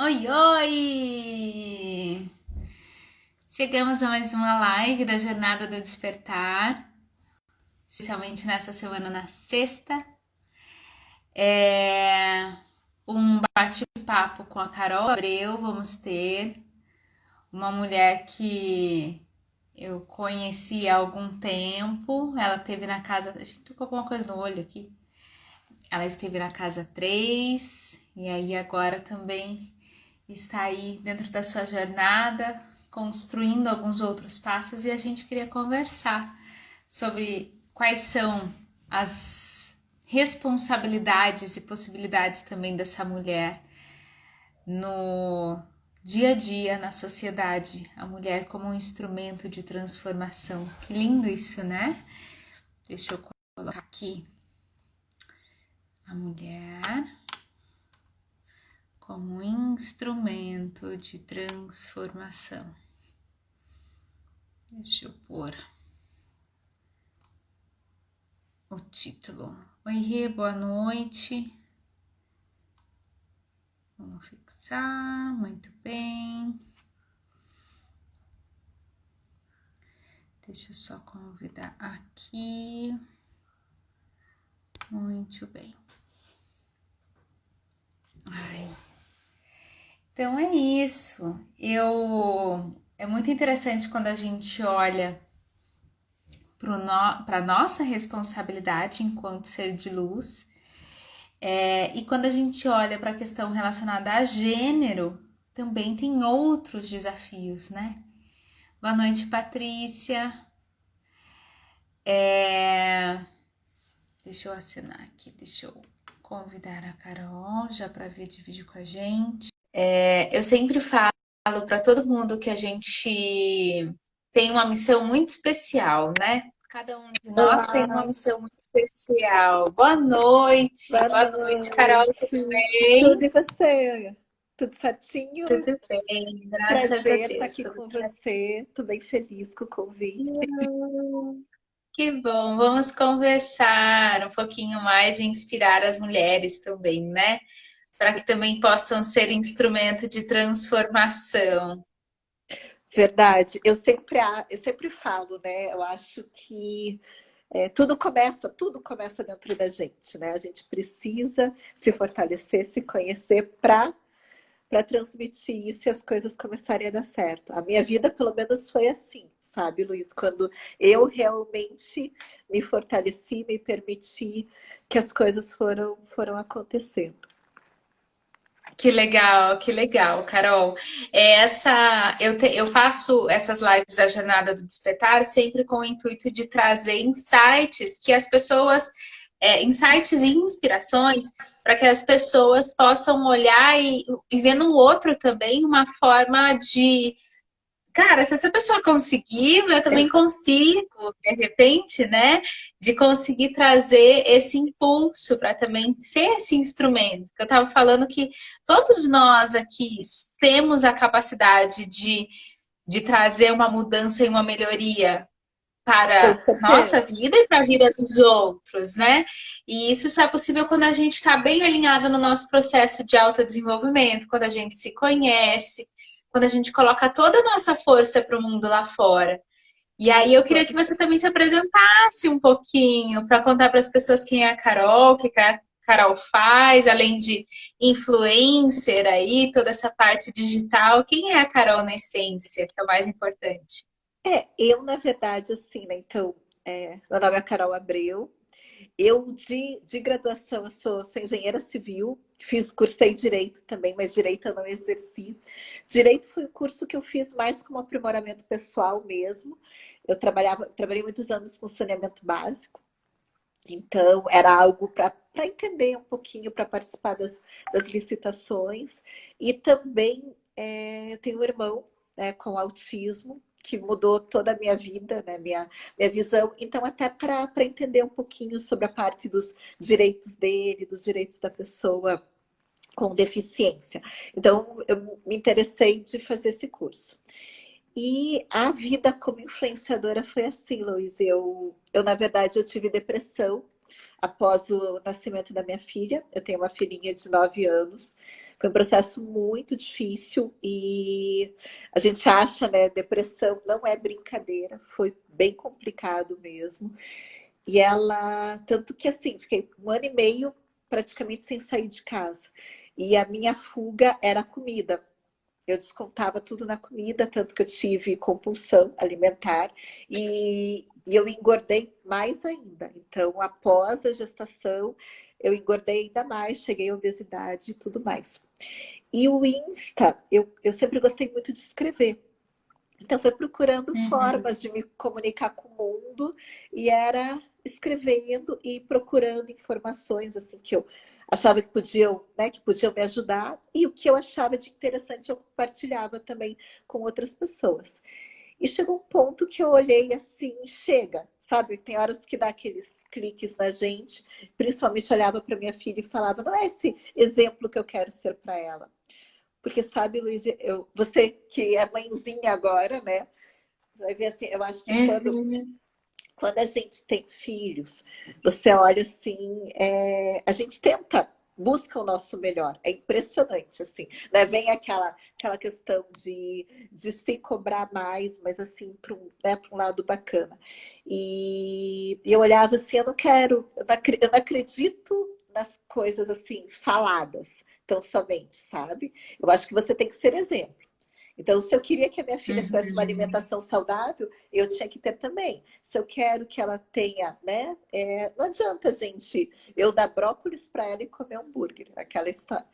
Oi, oi! Chegamos a mais uma live da Jornada do Despertar, especialmente nessa semana na sexta. É um bate-papo com a Carol Abreu. Vamos ter uma mulher que eu conheci há algum tempo. Ela esteve na casa. A gente tocou alguma coisa no olho aqui. Ela esteve na casa 3 e aí agora também está aí dentro da sua jornada, construindo alguns outros passos e a gente queria conversar sobre quais são as responsabilidades e possibilidades também dessa mulher no dia a dia, na sociedade, a mulher como um instrumento de transformação. Que lindo isso, né? Deixa eu colocar aqui a mulher como instrumento de transformação. Deixa eu pôr o título. Oi, Rê, boa noite. Vamos fixar, muito bem. Deixa eu só convidar aqui. Muito bem. Ai. Então é isso. É muito interessante quando a gente olha para a nossa responsabilidade enquanto ser de luz. E quando a gente olha para a questão relacionada a gênero, também tem outros desafios, né? Boa noite, Patrícia. Deixa eu assinar aqui, deixa eu convidar a Carol já para vir dividir com a gente. Eu sempre falo para todo mundo que a gente tem uma missão muito especial, né? Cada um de nós tem uma Olá, missão muito especial. boa Boa noite, Carol, tudo noite. bem? Tudo e você? Tudo certinho? Tudo bem, graças a Prazer estar Deus, aqui tudo com certo. você. Tô bem feliz com o convite. Que bom, vamos conversar um pouquinho mais e inspirar as mulheres também, né? Para que também possam ser instrumento de transformação. Verdade. Eu sempre falo, né? Eu acho que tudo começa dentro da gente, né? A gente precisa se fortalecer, se conhecer para transmitir isso e as coisas começarem a dar certo. A minha vida, pelo menos, foi assim, sabe, Luiz? Quando eu realmente me fortaleci, me permiti que as coisas foram acontecendo. Que legal, Carol. Eu faço essas lives da Jornada do Despertar sempre com o intuito de trazer insights que as pessoas, insights e inspirações para que as pessoas possam olhar e ver no outro também uma forma de cara, se essa pessoa conseguiu, eu também Exato. consigo, de repente, né? De conseguir trazer esse impulso para também ser esse instrumento. Eu estava falando que todos nós aqui temos a capacidade de trazer uma mudança e uma melhoria Com para nossa certeza. vida e para a vida dos outros, né? E isso só é possível quando a gente está bem alinhado no nosso processo de autodesenvolvimento, quando a gente se conhece, quando a gente coloca toda a nossa força para o mundo lá fora. E aí eu queria que você também se apresentasse um pouquinho para contar para as pessoas quem é a Carol, o que a Carol faz, além de influencer aí, toda essa parte digital, quem é a Carol na essência, que é o mais importante. Eu, na verdade, assim, né? Então, meu nome é Carol Abreu. Eu, de graduação, sou engenheira civil, cursei direito também, mas direito eu não exerci. Direito foi um curso que eu fiz mais como aprimoramento pessoal mesmo. Trabalhei muitos anos com saneamento básico, então era algo para entender um pouquinho, para participar das licitações. E também eu tenho um irmão, né, com autismo, que mudou toda a minha vida, né, minha visão. Então, até para entender um pouquinho sobre a parte dos direitos dele, dos direitos da pessoa com deficiência. Então, eu me interessei de fazer esse curso. E a vida como influenciadora foi assim, Luiz. Na verdade, eu tive depressão após o nascimento da minha filha. Eu tenho uma filhinha de 9 anos. Foi um processo muito difícil e a gente acha, né, depressão não é brincadeira, foi bem complicado mesmo. E ela, tanto que assim, fiquei um ano e meio praticamente sem sair de casa. E a minha fuga era a comida. Eu descontava tudo na comida, tanto que eu tive compulsão alimentar e eu engordei mais ainda. Então, após a gestação, eu engordei ainda mais, cheguei à obesidade e tudo mais. E o Insta, eu sempre gostei muito de escrever. Então, foi procurando Uhum. formas de me comunicar com o mundo e era escrevendo e procurando informações assim que eu achava que podiam me ajudar e o que eu achava de interessante eu compartilhava também com outras pessoas. E chegou um ponto que eu olhei assim, chega, sabe? Tem horas que dá aqueles cliques na gente, principalmente olhava para minha filha e falava, não é esse exemplo que eu quero ser para ela. Porque sabe, Luiz, você que é mãezinha agora, né? Você vai ver assim, eu acho que Uhum. quando a gente tem filhos, você olha assim, a gente tenta, busca o nosso melhor. É impressionante, assim. Né? Vem aquela questão de se cobrar mais, mas assim, para né, pra um lado bacana. E eu olhava assim, eu não quero, eu não acredito nas coisas assim, faladas, tão somente, sabe? Eu acho que você tem que ser exemplo. Então, se eu queria que a minha filha tivesse uma Uhum. alimentação saudável, eu tinha que ter também. Se eu quero que ela tenha, né? Não adianta, gente, eu dar brócolis para ela e comer hambúrguer, aquela história.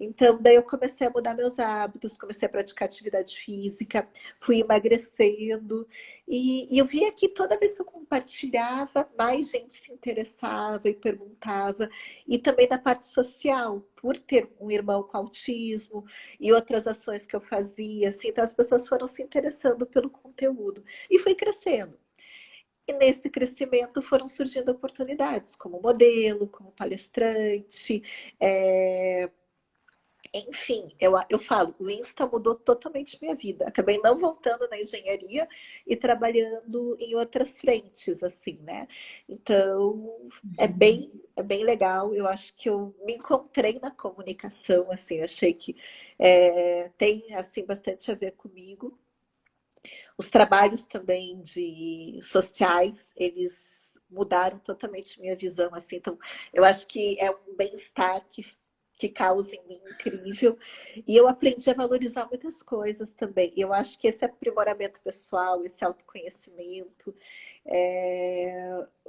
Então, daí eu comecei a mudar meus hábitos, comecei a praticar atividade física, fui emagrecendo. E eu via que toda vez que eu compartilhava, mais gente se interessava e perguntava. E também da parte social, por ter um irmão com autismo e outras ações que eu fazia, assim, então as pessoas foram se interessando pelo conteúdo e fui crescendo. E nesse crescimento foram surgindo oportunidades como modelo, como palestrante, é, enfim, eu falo, o Insta mudou totalmente minha vida. Acabei não voltando na engenharia e trabalhando em outras frentes, assim, né? Então, é bem legal. Eu acho que eu me encontrei na comunicação, assim, achei que tem, assim, bastante a ver comigo. Os trabalhos também de sociais, eles mudaram totalmente minha visão, assim. Então, eu acho que é um bem-estar que causa em mim incrível. E eu aprendi a valorizar muitas coisas também. Eu acho que esse aprimoramento pessoal, esse autoconhecimento,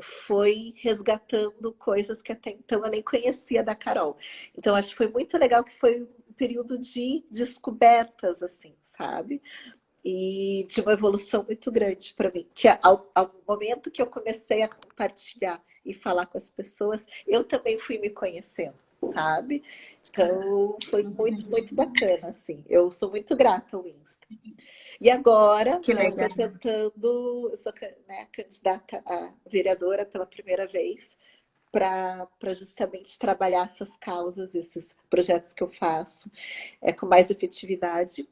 foi resgatando coisas que até então eu nem conhecia da Carol. Então, acho que foi muito legal que foi um período de descobertas, assim, sabe? E de uma evolução muito grande para mim. Que ao momento que eu comecei a compartilhar e falar com as pessoas, eu também fui me conhecendo, sabe? Então foi muito, muito bacana, assim. Eu sou muito grata ao Insta. E agora, Que né, eu legal. estou tentando, eu sou, né, candidata a vereadora pela primeira vez para justamente trabalhar essas causas, esses projetos que eu faço com mais efetividade.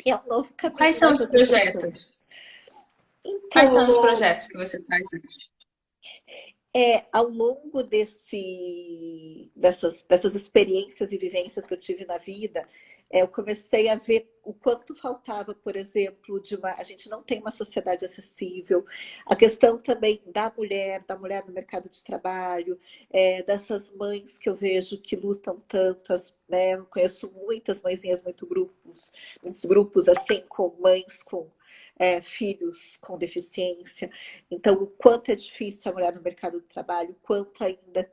E é um novo Quais caminho, são né, que os eu estou traçando. projetos? Quais são os Então, projetos que você faz hoje? ao longo dessas experiências e vivências que eu tive na vida, eu comecei a ver o quanto faltava, por exemplo, a gente não tem uma sociedade acessível, a questão também da mulher no mercado de trabalho, dessas mães que eu vejo que lutam tantas, né? Eu conheço muitas mãezinhas, muitos grupos assim, com mães com filhos com deficiência. Então, o quanto é difícil a mulher no mercado do trabalho, o quanto ainda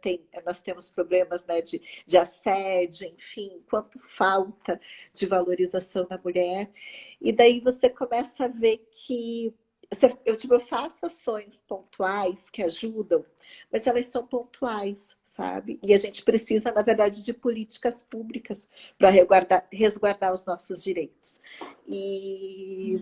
nós temos problemas, né, de assédio, enfim, quanto falta de valorização da mulher. E daí você começa a ver que eu faço ações pontuais que ajudam, mas elas são pontuais, sabe? E a gente precisa, na verdade, de políticas públicas para resguardar os nossos direitos. E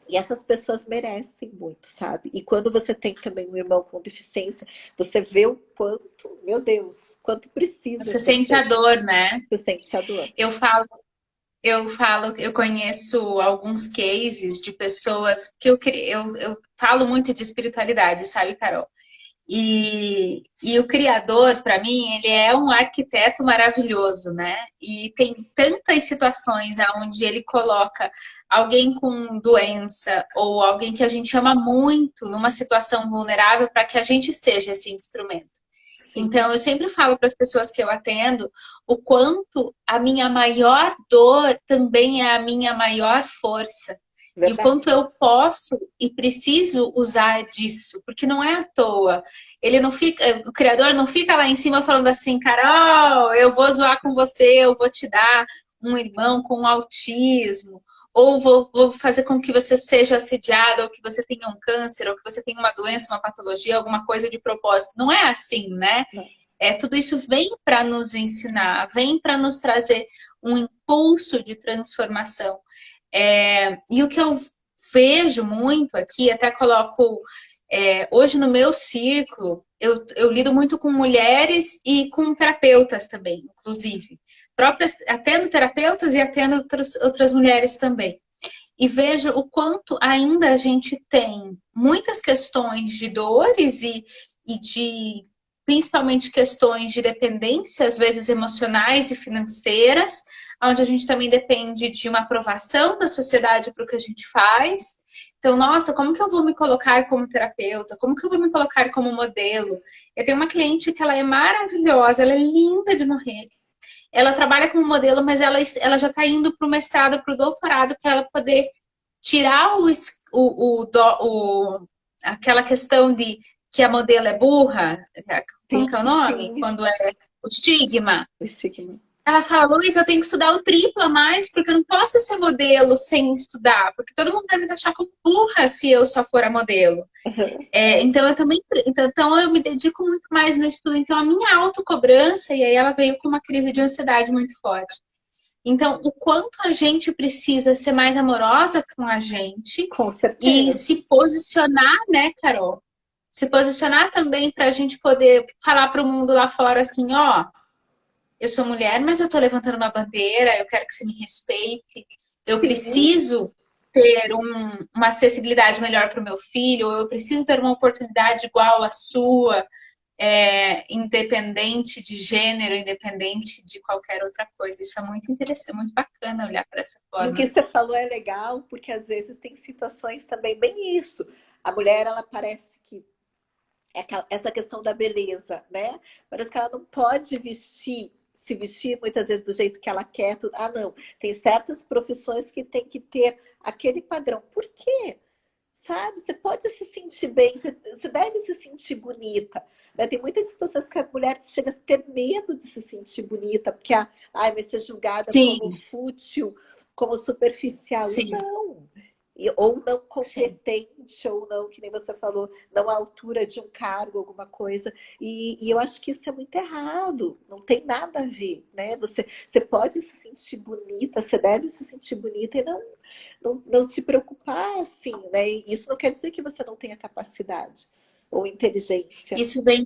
e essas pessoas merecem muito, sabe? E quando você tem também um irmão com deficiência, você vê o quanto, meu Deus, quanto precisa Você ser sente a feito. dor, né? Você sente a dor. Eu falo, eu conheço alguns cases de pessoas que eu falo muito de espiritualidade, sabe, Carol? E o criador, para mim, ele é um arquiteto maravilhoso, né? E tem tantas situações onde ele coloca alguém com doença ou alguém que a gente ama muito numa situação vulnerável para que a gente seja esse instrumento. Sim, Então, eu sempre falo para as pessoas que eu atendo o quanto a minha maior dor também é a minha maior força. E o verdade. quanto eu posso e preciso usar disso, porque não é à toa. Ele não fica, o criador não fica lá em cima falando assim, Carol, eu vou zoar com você, eu vou te dar um irmão com autismo, ou vou fazer com que você seja assediada, ou que você tenha um câncer, ou que você tenha uma doença, uma patologia, alguma coisa de propósito. Não é assim, né? Não. Tudo isso vem para nos ensinar, vem para nos trazer um impulso de transformação. E o que eu vejo muito aqui, até coloco hoje no meu círculo, eu lido muito com mulheres e com terapeutas também, inclusive. Próprias, atendo terapeutas e atendo outras mulheres também. E vejo o quanto ainda a gente tem muitas questões de dores e de principalmente questões de dependência, às vezes emocionais e financeiras, onde a gente também depende de uma aprovação da sociedade para o que a gente faz. Então, nossa, como que eu vou me colocar como terapeuta? Como que eu vou me colocar como modelo? Eu tenho uma cliente que ela é maravilhosa, ela é linda de morrer. Ela trabalha como modelo, mas ela já está indo para o mestrado, para o doutorado, para ela poder tirar aquela questão de que a modelo é burra, como Sim, que é o nome? sim, Quando é o estigma. o estigma. Ela fala, Luiz, eu tenho que estudar o triplo a mais, porque eu não posso ser modelo sem estudar, porque todo mundo vai me taxar como burra se eu só for a modelo. Uhum. Então eu também, então eu me dedico muito mais no estudo. Então a minha autocobrança, e aí ela veio com uma crise de ansiedade muito forte. Então, o quanto a gente precisa ser mais amorosa com a gente Com e certeza. se posicionar, né, Carol? Se posicionar também para a gente poder falar para o mundo lá fora assim, ó, eu sou mulher, mas eu estou levantando uma bandeira, eu quero que você me respeite, eu Sim, preciso ter uma acessibilidade melhor para o meu filho, eu preciso ter uma oportunidade igual à sua, independente de gênero, independente de qualquer outra coisa. Isso é muito interessante, muito bacana olhar para essa e o forma. que você falou é legal, porque às vezes tem situações também bem isso. A mulher, ela parece que essa questão da beleza, né? Parece que ela não pode se vestir muitas vezes do jeito que ela quer. Tudo. Ah, não. Tem certas profissões que tem que ter aquele padrão. Por quê? Sabe? Você pode se sentir bem, você deve se sentir bonita. Né? Tem muitas situações que a mulher chega a ter medo de se sentir bonita, porque vai ser julgada como Sim, fútil, como superficial. E sim, não. Ou não sim. competente, ou não, que nem você falou, não à altura de um cargo, alguma coisa. E eu acho que isso é muito errado, não tem nada a ver, né? Você pode se sentir bonita, você deve se sentir bonita e não se preocupar assim, né? E isso não quer dizer que você não tenha capacidade ou inteligência. Isso vem,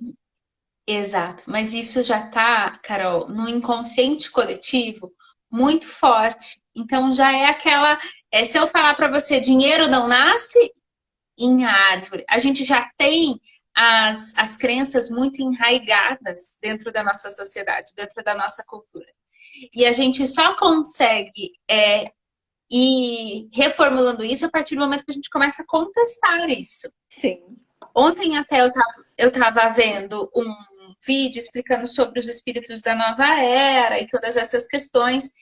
exato, mas isso já tá, Carol, no inconsciente coletivo muito forte. Então já é aquela, se eu falar para você, dinheiro não nasce em árvore, a gente já tem as crenças muito enraigadas dentro da nossa sociedade, dentro da nossa cultura. E a gente só consegue ir reformulando isso a partir do momento que a gente começa a contestar isso. Sim, Ontem até eu tava vendo um vídeo explicando sobre os espíritos da nova era e todas essas questões.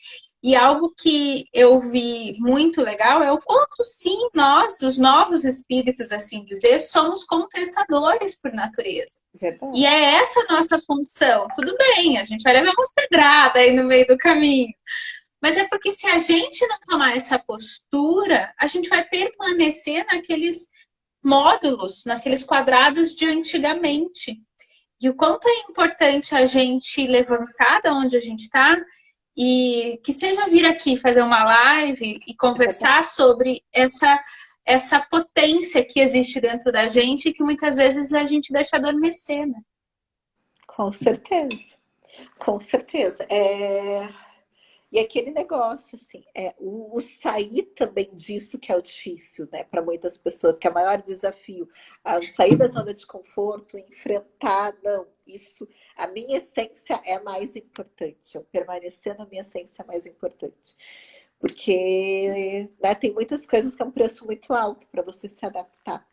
E algo que eu vi muito legal é o quanto, sim, nós, os novos espíritos, assim dizer, somos contestadores por natureza. E verdade. é essa a nossa função. Tudo bem, a gente vai levar umas pedradas aí no meio do caminho. Mas é porque se a gente não tomar essa postura, a gente vai permanecer naqueles módulos, naqueles quadrados de antigamente. E o quanto é importante a gente levantar da onde a gente está e que seja vir aqui fazer uma live e É verdade. conversar sobre essa potência que existe dentro da gente e que muitas vezes a gente deixa adormecer, né? Com certeza. Com certeza. E aquele negócio, assim, o sair também disso que é o difícil, né, para muitas pessoas, que é o maior desafio, sair da zona de conforto, enfrentar, não, isso, a minha essência é mais importante, eu permanecer na minha essência é mais importante. Porque, né, tem muitas coisas que é um preço muito alto para você se adaptar,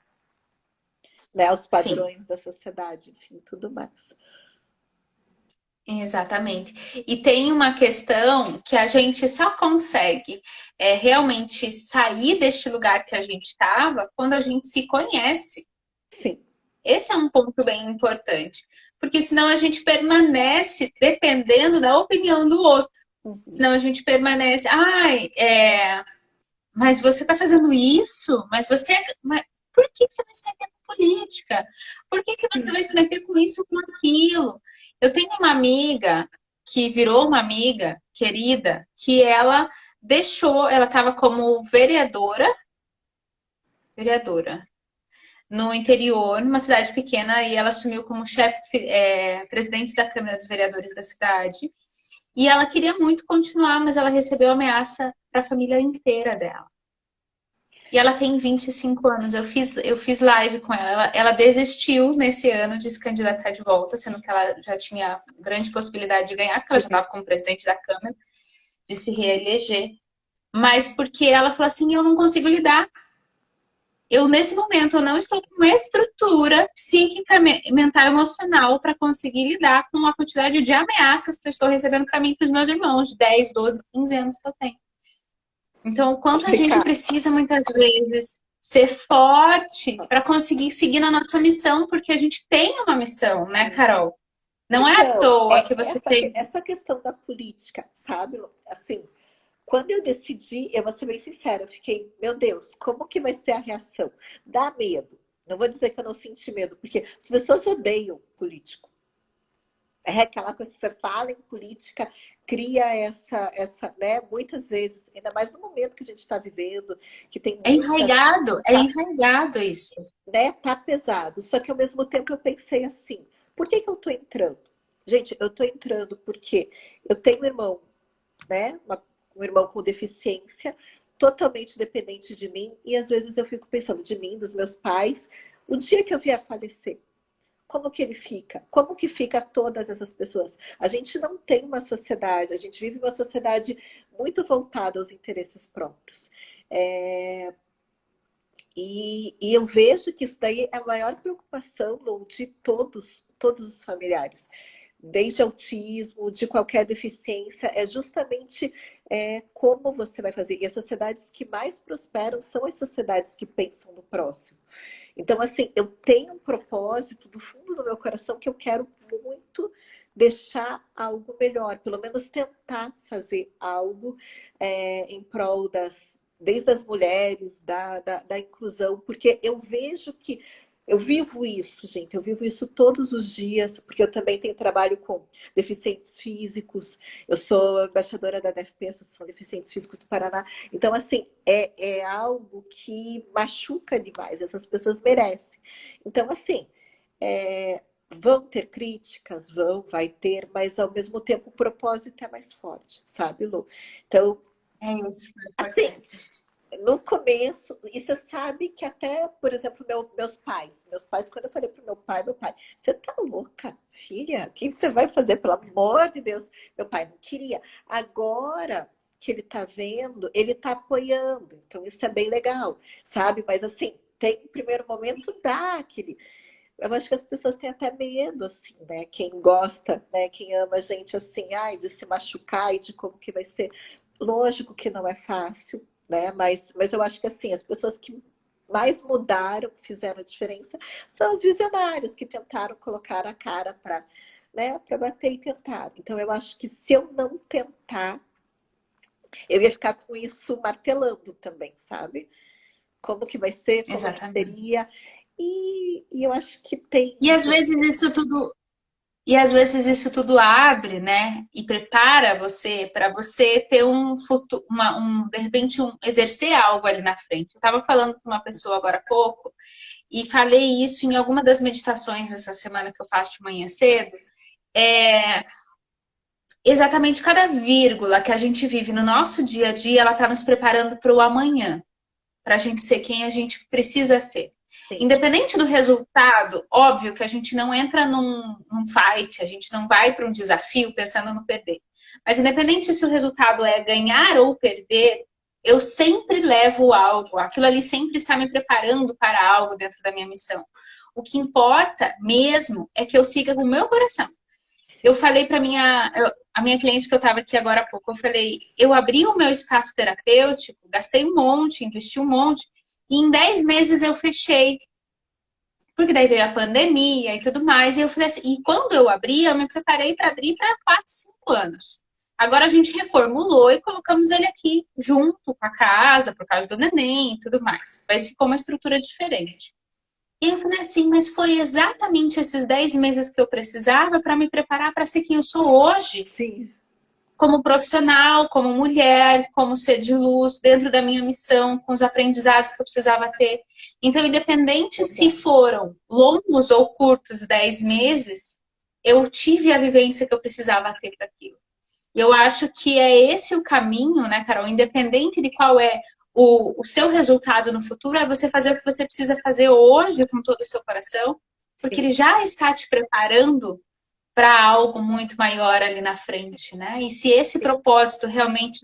né, aos Sim. padrões da sociedade, enfim, tudo mais. Exatamente. E tem uma questão que a gente só consegue realmente sair deste lugar que a gente estava quando a gente se conhece. Sim. Esse é um ponto bem importante, porque senão a gente permanece dependendo da opinião do outro. Uhum. Senão a gente permanece, ai, mas você está fazendo isso? Por que você vai se meter com política? Por que você Sim. vai se meter com isso, com aquilo? Eu tenho uma amiga que virou uma amiga querida, que ela deixou, ela estava como vereadora, no interior, numa cidade pequena, e ela assumiu como presidente da Câmara dos Vereadores da cidade. E ela queria muito continuar, mas ela recebeu ameaça para a família inteira dela. E ela tem 25 anos. Eu fiz live com ela. Ela desistiu nesse ano de se candidatar de volta, sendo que ela já tinha grande possibilidade de ganhar, porque ela já Sim. estava como presidente da Câmara, de se reeleger. Mas porque ela falou assim: eu não consigo lidar. Eu, nesse momento, eu não estou com uma estrutura psíquica, mental, emocional para conseguir lidar com a quantidade de ameaças que eu estou recebendo para mim e para os meus irmãos, de 10, 12, 15 anos que eu tenho. Então, o quanto a gente Complicado. precisa, muitas vezes, ser forte para conseguir seguir na nossa missão, porque a gente tem uma missão, né, Carol? Não é à Então, toa que você tem. essa questão da política, sabe? Assim, quando eu decidi, eu vou ser bem sincera, eu fiquei, meu Deus, como que vai ser a reação? Dá medo. Não vou dizer que eu não senti medo, porque as pessoas odeiam político. É aquela coisa que você fala em política, cria né? Muitas vezes, ainda mais no momento que a gente está vivendo, que tem muitas. É Tá, enraigado isso. né? Tá pesado. Só que ao mesmo tempo eu pensei assim, por que que eu tô entrando? Gente, eu tô entrando porque eu tenho um irmão, né? Um irmão com deficiência, totalmente dependente de mim, e às vezes eu fico pensando de mim, dos meus pais, o dia que eu vier a falecer, como que ele fica? Como que fica todas essas pessoas? A gente não tem uma sociedade, a gente vive uma sociedade muito voltada aos interesses próprios. É, e eu vejo que isso daí é a maior preocupação de todos os familiares. Desde autismo, de qualquer deficiência, é justamente como você vai fazer. E as sociedades que mais prosperam são as sociedades que pensam no próximo. Então, assim, eu tenho um propósito do fundo do meu coração que eu quero muito deixar algo melhor, pelo menos tentar fazer algo em prol desde as mulheres, da inclusão, porque eu vejo que eu vivo isso, gente, eu vivo isso todos os dias, porque eu também tenho trabalho com deficientes físicos, eu sou embaixadora da DFP, Associação de Deficientes Físicos do Paraná, então, assim, é algo que machuca demais, essas pessoas merecem. Então, assim, vão ter críticas, vai ter, mas ao mesmo tempo o propósito é mais forte, sabe, Lu? Então, É isso que é assim, importante. no começo, e você sabe que até, por exemplo, meus pais, quando eu falei pro meu pai, você tá louca, filha? O que você vai fazer, pelo amor de Deus? Meu pai não queria. Agora que ele tá vendo, ele tá apoiando, então isso é bem legal, sabe? Mas assim, tem em primeiro momento dá aquele. Eu acho que as pessoas têm até medo, assim, né? Quem gosta, né? Quem ama a gente assim, ai, de se machucar e de como que vai ser. Lógico que não é fácil, né? Mas eu acho que assim, as pessoas que mais mudaram, fizeram a diferença, são os visionários que tentaram colocar a cara para, né, para bater e tentar. Então eu acho que se eu não tentar, eu ia ficar com isso martelando também, sabe? Como que vai ser, como que Exatamente. seria. E eu acho que tem. E às vezes isso tudo E às vezes isso tudo abre, né? E prepara você para você ter um futuro, de repente, exercer algo ali na frente. Eu estava falando com uma pessoa agora há pouco e falei isso em alguma das meditações essa semana que eu faço de manhã cedo. É, exatamente cada vírgula que a gente vive no nosso dia a dia, ela está nos preparando para o amanhã, para a gente ser quem a gente precisa ser. Sim, Independente do resultado, óbvio que a gente não entra num fight, a gente não vai para um desafio pensando no perder. Mas independente se o resultado é ganhar ou perder, eu sempre levo algo, aquilo ali sempre está me preparando para algo dentro da minha missão. O que importa mesmo é que eu siga com o meu coração. Eu sim. falei para a minha cliente que eu estava aqui agora há pouco, eu falei, eu abri o meu espaço terapêutico, gastei um monte, investi um monte, e em 10 meses eu fechei. Porque daí veio a pandemia e tudo mais. E eu falei assim, e quando eu abri, eu me preparei para abrir para 4, 5 anos. Agora a gente reformulou e colocamos ele aqui junto com a casa, por causa do neném e tudo mais. Mas ficou uma estrutura diferente. E eu falei assim, mas foi exatamente esses 10 meses que eu precisava para me preparar para ser quem eu sou hoje, Sim, como profissional, como mulher, como ser de luz, dentro da minha missão, com os aprendizados que eu precisava ter. Então, independente se legal. foram longos ou curtos 10 meses, eu tive a vivência que eu precisava ter para aquilo. E eu acho que é esse o caminho, né, Carol? Independente de qual é o seu resultado no futuro, é você fazer o que você precisa fazer hoje com todo o seu coração, porque ele Sim. já está te preparando para algo muito maior ali na frente, né? E se esse Sim. propósito realmente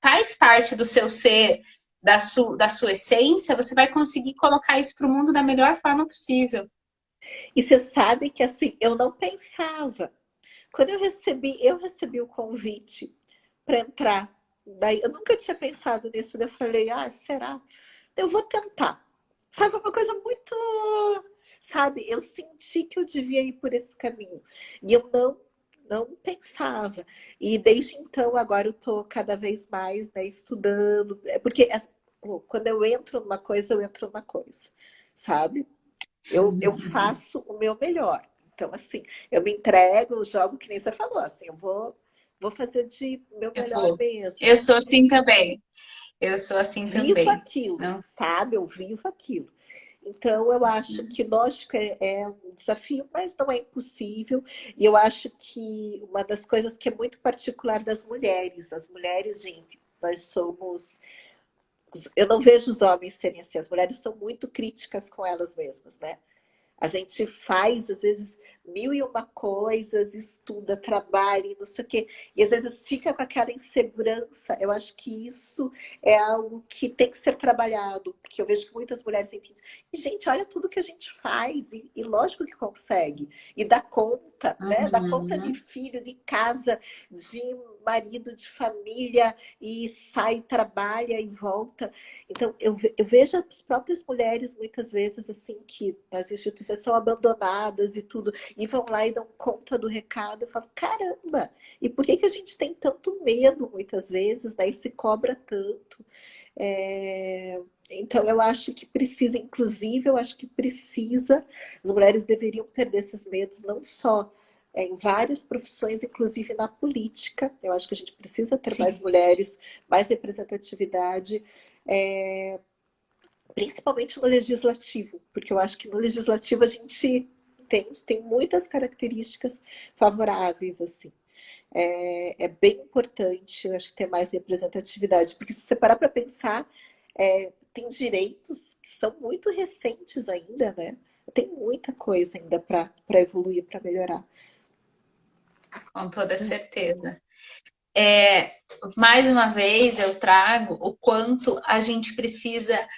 faz parte do seu ser, da sua essência, você vai conseguir colocar isso para o mundo da melhor forma possível. E você sabe que assim, eu não pensava. Quando eu recebi o convite para entrar. Daí eu nunca tinha pensado nisso. Daí eu falei, ah, será? Eu vou tentar. Sabe, uma coisa muito. Sabe, eu senti que eu devia ir por esse caminho. E eu não pensava. E desde então, agora eu estou cada vez mais, né, estudando. É porque quando eu entro numa coisa, eu entro numa coisa. Sabe? Eu faço o meu melhor. Então, assim, eu me entrego, eu jogo, que nem você falou, assim, vou fazer de meu Eu melhor vou. mesmo. Eu sou assim também. Eu sou assim Vivo também. aquilo, Não. sabe? Eu vivo aquilo. Então, eu acho que, lógico, é um desafio, mas não é impossível. E eu acho que uma das coisas que é muito particular das mulheres, as mulheres, gente, nós somos. Eu não vejo os homens serem assim, as mulheres são muito críticas com elas mesmas, né? A gente faz, às vezes, mil e uma coisas, estuda, trabalha e não sei o quê. E às vezes fica com aquela insegurança. Eu acho que isso é algo que tem que ser trabalhado, porque eu vejo que muitas mulheres sentem isso. E, gente, olha tudo que a gente faz, e lógico que consegue. E dá conta, né? Dá conta de Uhum. filho, de casa, de marido, de família, e sai, trabalha e volta. Então, eu vejo as próprias mulheres, muitas vezes, assim, que as instituições são abandonadas e tudo, e vão lá e dão conta do recado. Eu falo, caramba! E por que que a gente tem tanto medo, muitas vezes, né? E se cobra tanto? Então, eu acho que precisa, inclusive, eu acho que precisa, as mulheres deveriam perder esses medos, não só em várias profissões, inclusive na política. Eu acho que a gente precisa ter mais Sim, mulheres, mais representatividade. É, principalmente no legislativo, porque eu acho que no legislativo a gente tem muitas características favoráveis, assim. É bem importante, eu acho, ter mais representatividade, porque se você parar para pensar, tem direitos que são muito recentes ainda, né? Tem muita coisa ainda para evoluir, para melhorar. com toda certeza. É, mais uma vez eu trago o quanto a gente precisa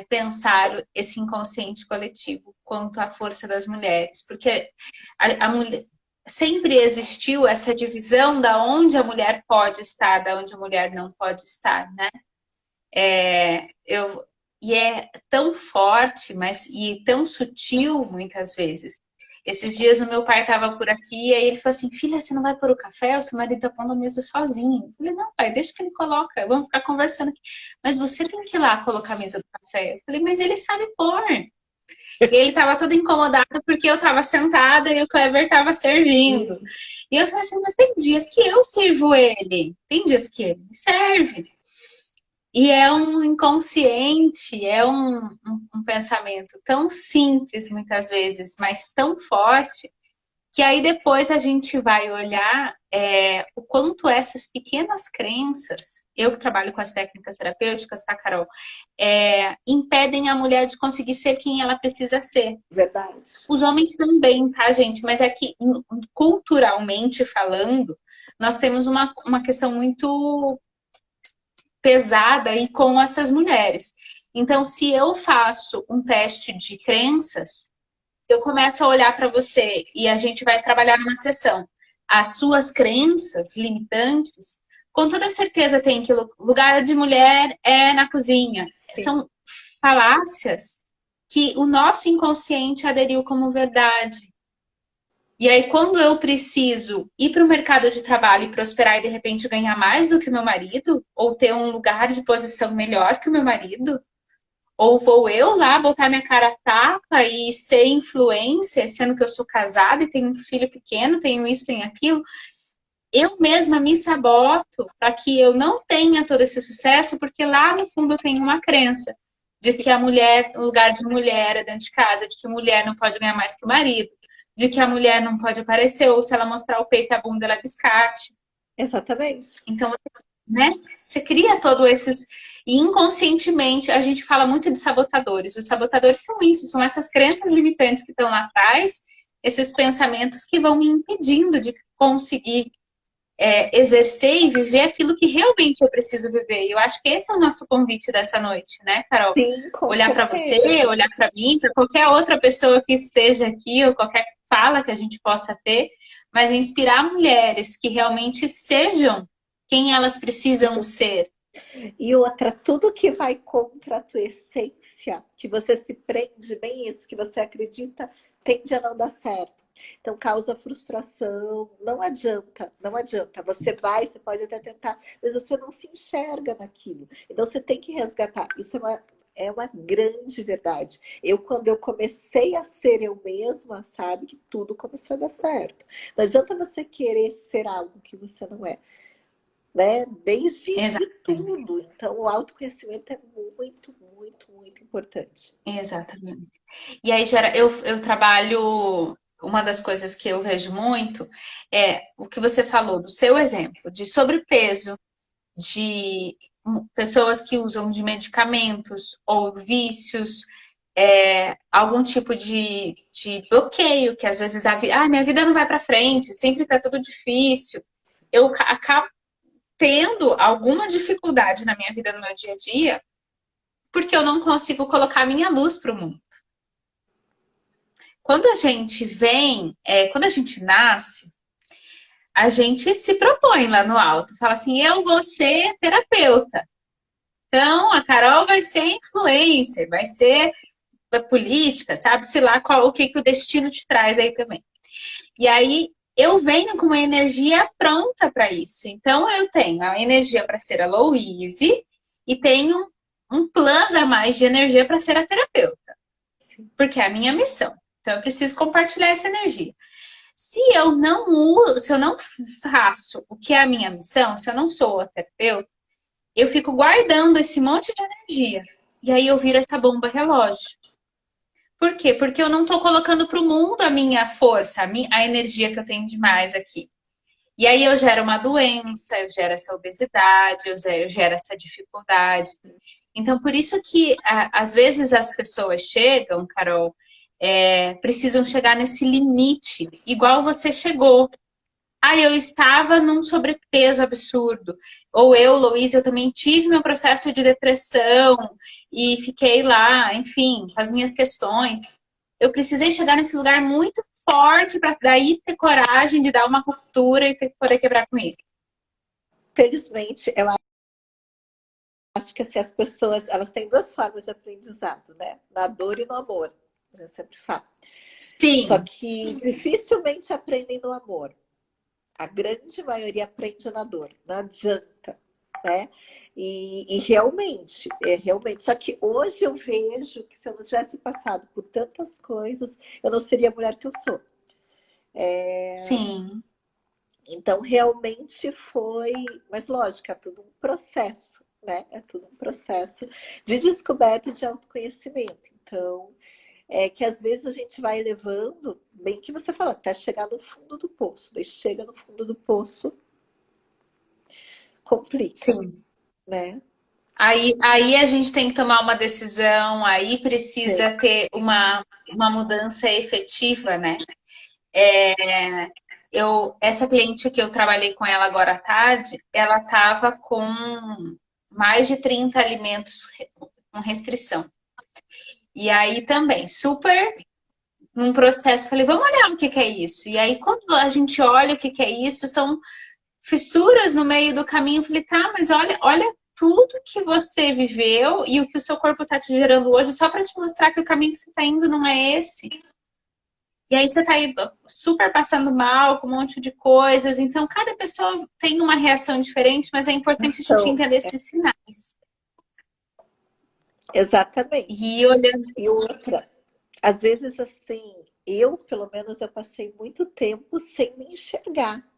pensar esse inconsciente coletivo quanto à força das mulheres, porque a mulher sempre existiu essa divisão da onde a mulher pode estar, da onde a mulher não pode estar, né? E é tão forte, mas e tão sutil muitas vezes. Esses dias o meu pai estava por aqui e aí ele falou assim: Filha, você não vai pôr o café? O seu marido está pondo a mesa sozinho. Eu falei: Não, pai, deixa que ele coloca, vamos ficar conversando aqui. Mas você tem que ir lá colocar a mesa do café. Eu falei: Mas ele sabe pôr. E ele estava todo incomodado porque eu estava sentada e o Kleber estava servindo. E eu falei assim: Mas tem dias que eu sirvo ele, tem dias que ele me serve. E é um inconsciente, é um pensamento tão simples, muitas vezes, mas tão forte, Que aí depois a gente vai olhar o quanto essas pequenas crenças, eu que trabalho com as técnicas terapêuticas, tá, Carol? Impedem a mulher de conseguir ser quem ela precisa ser. Verdade. Os homens também, tá, gente? Mas é que, culturalmente falando, nós temos uma questão muito pesada aí com essas mulheres. Então, se eu faço um teste de crenças, se eu começo a olhar para você e a gente vai trabalhar numa sessão, as suas crenças limitantes, com toda certeza tem que lugar de mulher é na cozinha. Sim. São falácias que o nosso inconsciente aderiu como verdade. E aí, quando eu preciso ir para o mercado de trabalho e prosperar e de repente ganhar mais do que o meu marido, ou ter um lugar de posição melhor que o meu marido, ou vou eu lá botar minha cara a tapa e ser influencer, sendo que eu sou casada e tenho um filho pequeno, tenho isso, tenho aquilo, eu mesma me saboto para que eu não tenha todo esse sucesso, porque lá no fundo eu tenho uma crença de que a mulher, o lugar de mulher é dentro de casa, de que a mulher não pode ganhar mais que o marido, de que a mulher não pode aparecer, ou se ela mostrar o peito e a bunda, ela biscate. Exatamente. Então, né? Você cria todos esses. E inconscientemente, a gente fala muito de sabotadores. Os sabotadores são isso, são essas crenças limitantes que estão lá atrás, esses pensamentos que vão me impedindo de conseguir exercer e viver aquilo que realmente eu preciso viver. E eu acho que esse é o nosso convite dessa noite, né, Carol? Sim, com Olhar para certeza. você, olhar para mim, para qualquer outra pessoa que esteja aqui, ou qualquer fala que a gente possa ter, mas inspirar mulheres que realmente sejam quem elas precisam ser. E outra, tudo que vai contra a tua essência, que você se prende, bem isso, que você acredita, tende a não dar certo. Então causa frustração, não adianta, não adianta. Você vai, você pode até tentar, mas você não se enxerga naquilo. Então você tem que resgatar. Isso é uma grande verdade. Quando eu comecei a ser eu mesma, sabe, que tudo começou a dar certo. Não adianta você querer ser algo que você não é. Né? Desde de tudo. Então, o autoconhecimento é muito, muito, muito importante. Exatamente. E aí, Gera, eu trabalho. Uma das coisas que eu vejo muito é o que você falou, do seu exemplo, de sobrepeso, de pessoas que usam de medicamentos ou vícios, algum tipo de bloqueio, que às vezes minha vida não vai para frente, sempre tá tudo difícil. Eu acabo tendo alguma dificuldade na minha vida, no meu dia a dia, porque eu não consigo colocar minha luz para o mundo. Quando a gente quando a gente nasce, a gente se propõe lá no alto, fala assim, eu vou ser terapeuta. Então, a Carol vai ser influencer, vai ser política, sabe-se lá o que o destino te traz aí também. E aí, eu venho com uma energia pronta para isso. Então, eu tenho a energia para ser a Louise e tenho um plus a mais de energia para ser a terapeuta. Porque é a minha missão. Então, eu preciso compartilhar essa energia. Se eu não faço o que é a minha missão, se eu não sou a terapeuta, eu fico guardando esse monte de energia. E aí eu viro essa bomba relógio. Por quê? Porque eu não estou colocando para o mundo a minha força, a energia que eu tenho demais aqui. E aí eu gero uma doença, eu gero essa obesidade, eu gero essa dificuldade. Então, por isso que às vezes as pessoas chegam, Carol, precisam chegar nesse limite, igual você chegou. Eu estava num sobrepeso absurdo. Ou eu, Louise, eu também tive meu processo de depressão e fiquei lá, enfim, com as minhas questões. Eu precisei chegar nesse lugar muito forte para daí ter coragem de dar uma ruptura e poder quebrar com isso. Felizmente, eu acho que assim, as pessoas elas têm duas formas de aprendizado, né? Na dor e no amor. A gente sempre fala. Sim. Só que dificilmente aprendem no amor. A grande maioria aprende na dor. Não adianta, né? E realmente, realmente. Só que hoje eu vejo que se eu não tivesse passado por tantas coisas, eu não seria a mulher que eu sou. Sim. Então, realmente foi... Mas, lógico, é tudo um processo, né? É tudo um processo de descoberta e de autoconhecimento. Então, é que às vezes a gente vai levando, bem que você fala, até chegar no fundo do poço. Daí chega no fundo do poço, complica, Sim. né? Aí a gente tem que tomar uma decisão, aí Tem. precisa ter uma mudança efetiva, né? Essa cliente que eu trabalhei com ela agora à tarde, ela estava com mais de 30 alimentos com restrição. E aí também, super num processo, falei, vamos olhar o que que é isso. E aí, quando a gente olha o que que é isso, são fissuras no meio do caminho. Eu falei, tá, mas olha tudo que você viveu e o que o seu corpo está te gerando hoje, só para te mostrar que o caminho que você está indo não é esse. E aí você está aí super passando mal com um monte de coisas. Então, cada pessoa tem uma reação diferente, mas é importante a gente Então, entender esses sinais. exatamente. E olhando. E outra, às vezes assim, eu, pelo menos, eu passei muito tempo sem me enxergar.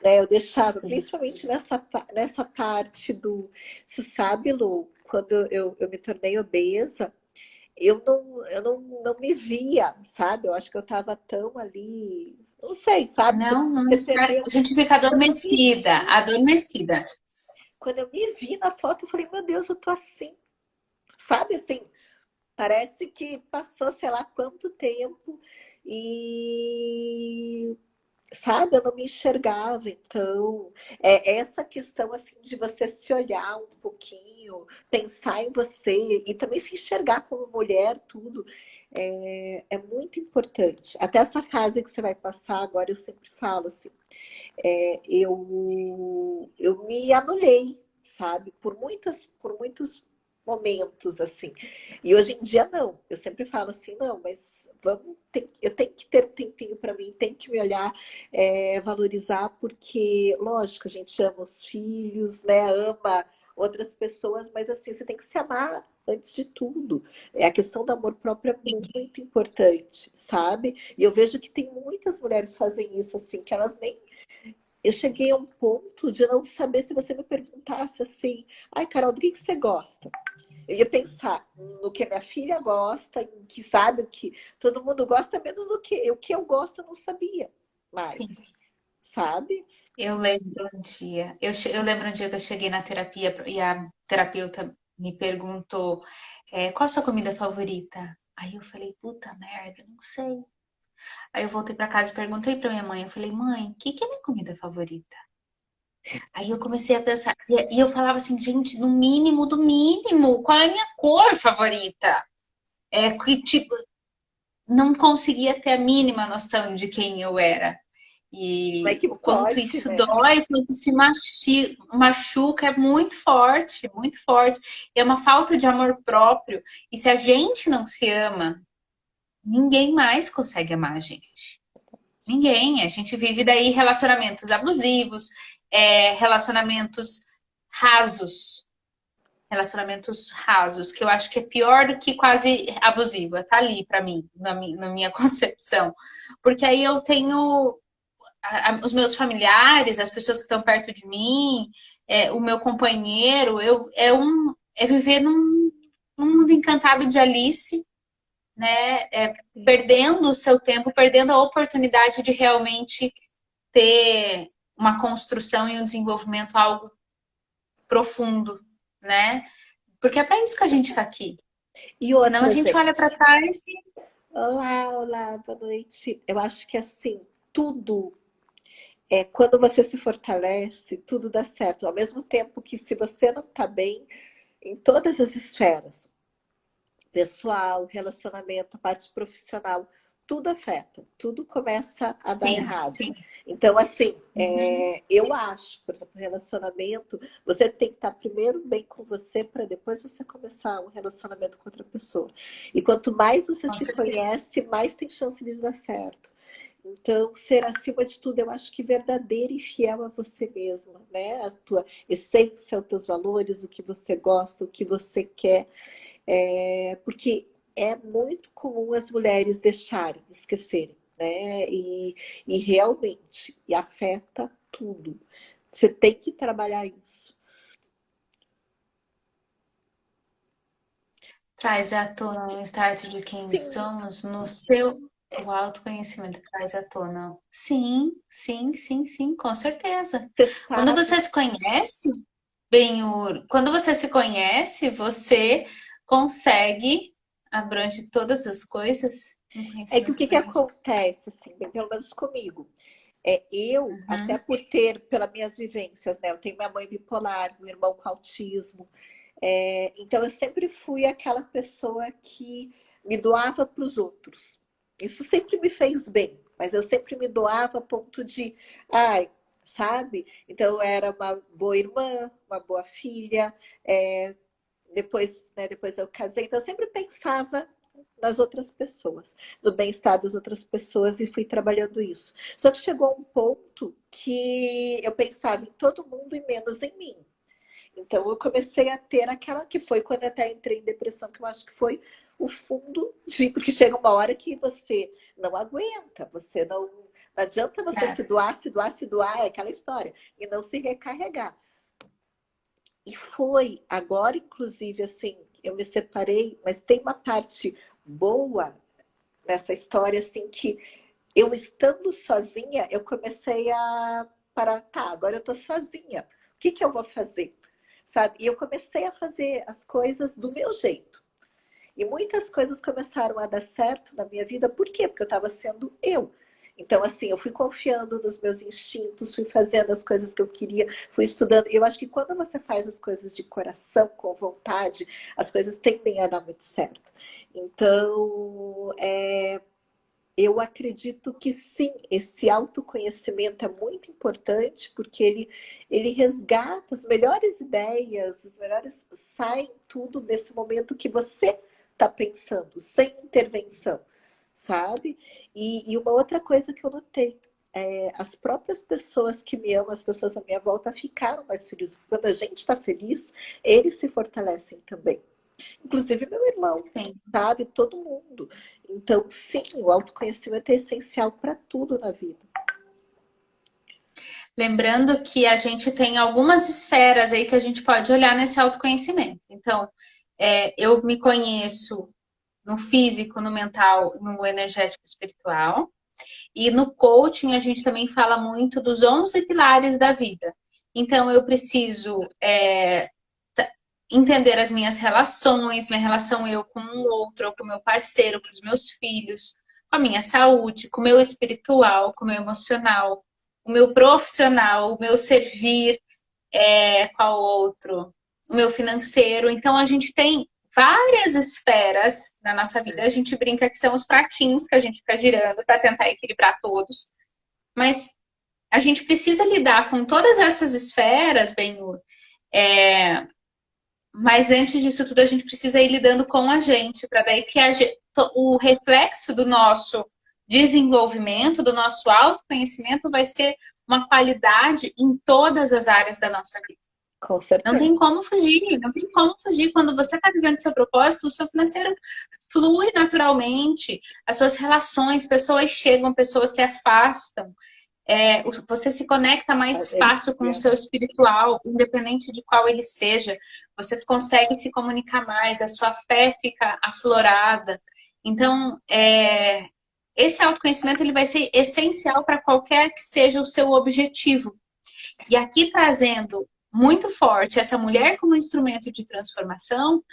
Né? Eu deixava, Sim. principalmente nessa parte do. Você sabe, Lu, quando eu me tornei obesa, eu não me via, sabe? Eu acho que eu estava tão ali, não sei, sabe? Você, Não, não você perdeu. a gente fica Quando eu me adormecida, vi, adormecida. quando eu me vi na foto, eu falei, meu Deus, eu tô assim. Sabe assim, parece que passou, sei lá, quanto tempo e sabe, eu não me enxergava, então essa questão assim de você se olhar um pouquinho, pensar em você e também se enxergar como mulher, tudo é muito importante. Até essa fase que você vai passar agora, eu sempre falo assim, eu me anulei, sabe, por muitos momentos assim. E hoje em dia não. Eu sempre falo assim, não, mas eu tenho que ter um tempinho para mim, tenho que me olhar, valorizar, porque, lógico, a gente ama os filhos, né? Ama outras pessoas, mas assim, você tem que se amar antes de tudo. A questão do amor próprio é muito importante, sabe? E eu vejo que tem muitas mulheres que fazem isso assim, que elas nem eu cheguei a um ponto de não saber se você me perguntasse assim, ai, Carol, do que você gosta? Eu ia pensar no que a minha filha gosta, em que sabe o que todo mundo gosta, menos do que o que eu gosto eu não sabia mais, Sim. sabe? Eu lembro um dia, eu lembro um dia que eu cheguei na terapia e a terapeuta me perguntou, qual a sua comida favorita? Aí eu falei, puta merda, não sei. Aí eu voltei pra casa e perguntei pra minha mãe, eu falei, mãe, o que que é minha comida favorita? Aí eu comecei a pensar, e eu falava assim, gente, no mínimo do mínimo, qual é a minha cor favorita? É que, tipo, não conseguia ter a mínima noção de quem eu era. Como é E que o quanto pode, isso né? dói, o quanto se machuca, é muito forte, muito forte. É uma falta de amor próprio. E se a gente não se ama, ninguém mais consegue amar a gente. Ninguém. A gente vive daí relacionamentos abusivos, relacionamentos rasos. Relacionamentos rasos, que eu acho que é pior do que quase abusiva. Tá ali para mim, na minha concepção. Porque aí eu tenho os meus familiares, as pessoas que estão perto de mim, o meu companheiro, é viver num mundo encantado de Alice, né? Perdendo o seu tempo, perdendo a oportunidade de realmente ter uma construção e um desenvolvimento algo profundo, né? Porque é para isso que a gente está aqui. E Senão a outra, gente olha gente. para trás e Olá, olá, boa noite. Eu acho que assim, tudo quando você se fortalece, tudo dá certo. Ao mesmo tempo que se você não está bem em todas as esferas, pessoal, relacionamento, parte profissional, tudo afeta, tudo começa a dar sim, errado. sim. Então, assim, Uhum. eu acho, por exemplo, relacionamento, você tem que estar primeiro bem com você para depois você começar um relacionamento com outra pessoa. E quanto mais você Com se certeza. conhece, mais tem chance de dar certo. Então, ser acima de tudo, eu acho que verdadeira e fiel a você mesma, né? A tua essência, os teus valores, o que você gosta, o que você quer. Porque é muito comum as mulheres deixarem, esquecerem, né? E realmente, e afeta tudo. Você tem que trabalhar isso. Traz à tona um start de quem Sim, somos no seu. O autoconhecimento traz à tona. Sim, sim, sim, sim, com certeza. você Quando sabe. você se conhece, quando você se conhece, você consegue abrange todas as coisas. Um É que o conhecimento que que abrange. acontece, assim, bem, pelo menos comigo? Eu, até Uhum. por ter, pelas minhas vivências, né? Eu tenho minha mãe bipolar, meu irmão com autismo. Então, eu sempre fui aquela pessoa que me doava para os outros. Isso sempre me fez bem, mas eu sempre me doava a ponto de, ai, sabe? Então, eu era uma boa irmã, uma boa filha. é, depois eu casei, então eu sempre pensava nas outras pessoas, no bem-estar das outras pessoas e fui trabalhando isso. Só que chegou um ponto que eu pensava em todo mundo e menos em mim. Então eu comecei a ter aquela que foi quando eu até entrei em depressão, que eu acho que foi o fundo de, porque chega uma hora que você não aguenta, você não adianta você se Certo. doar, se doar, se doar, é aquela história, e não se recarregar. E foi agora, inclusive, assim, eu me separei, mas tem uma parte boa nessa história, assim, que eu estando sozinha, eu comecei a parar, tá, agora eu tô sozinha, o que que eu vou fazer? Sabe? E eu comecei a fazer as coisas do meu jeito. E muitas coisas começaram a dar certo na minha vida, por quê? Porque eu estava sendo eu. Então, assim, eu fui confiando nos meus instintos, fui fazendo as coisas que eu queria, fui estudando. Eu acho que quando você faz as coisas de coração, com vontade, as coisas tendem a dar muito certo. Então, eu acredito que sim, esse autoconhecimento é muito importante, porque ele resgata as melhores ideias, os melhores saem tudo nesse momento que você está pensando, sem intervenção, sabe? E uma outra coisa que eu notei, as próprias pessoas que me amam, as pessoas à minha volta, ficaram mais felizes. Quando a gente está feliz, eles se fortalecem também. Inclusive meu irmão, Sim. sabe? Todo mundo. Então, sim, o autoconhecimento é essencial para tudo na vida. Lembrando que a gente tem algumas esferas aí que a gente pode olhar nesse autoconhecimento. Então, eu me conheço no físico, no mental, no energético espiritual. E no coaching a gente também fala muito dos 11 pilares da vida. Então eu preciso entender as minhas relações, minha relação eu com o outro, com o meu parceiro, com os meus filhos, com a minha saúde, com o meu espiritual, com o meu emocional, o meu profissional, o meu servir, qual outro? O meu financeiro. Então a gente tem várias esferas na nossa vida. A gente brinca que são os pratinhos que a gente fica girando para tentar equilibrar todos. Mas a gente precisa lidar com todas essas esferas, Benhur. Mas antes disso tudo, a gente precisa ir lidando com a gente, para daí que o reflexo do nosso desenvolvimento, do nosso autoconhecimento, vai ser uma qualidade em todas as áreas da nossa vida. Com Não certeza. tem como fugir, não tem como fugir. Quando você está vivendo seu propósito, o seu financeiro flui naturalmente, as suas relações, pessoas chegam, pessoas se afastam. Você se conecta A mais fácil com o energia. seu espiritual, independente de qual ele seja. Você consegue se comunicar mais, a sua fé fica aflorada. Então, esse autoconhecimento ele vai ser essencial para qualquer que seja o seu objetivo. E aqui trazendo muito forte essa mulher como instrumento de transformação,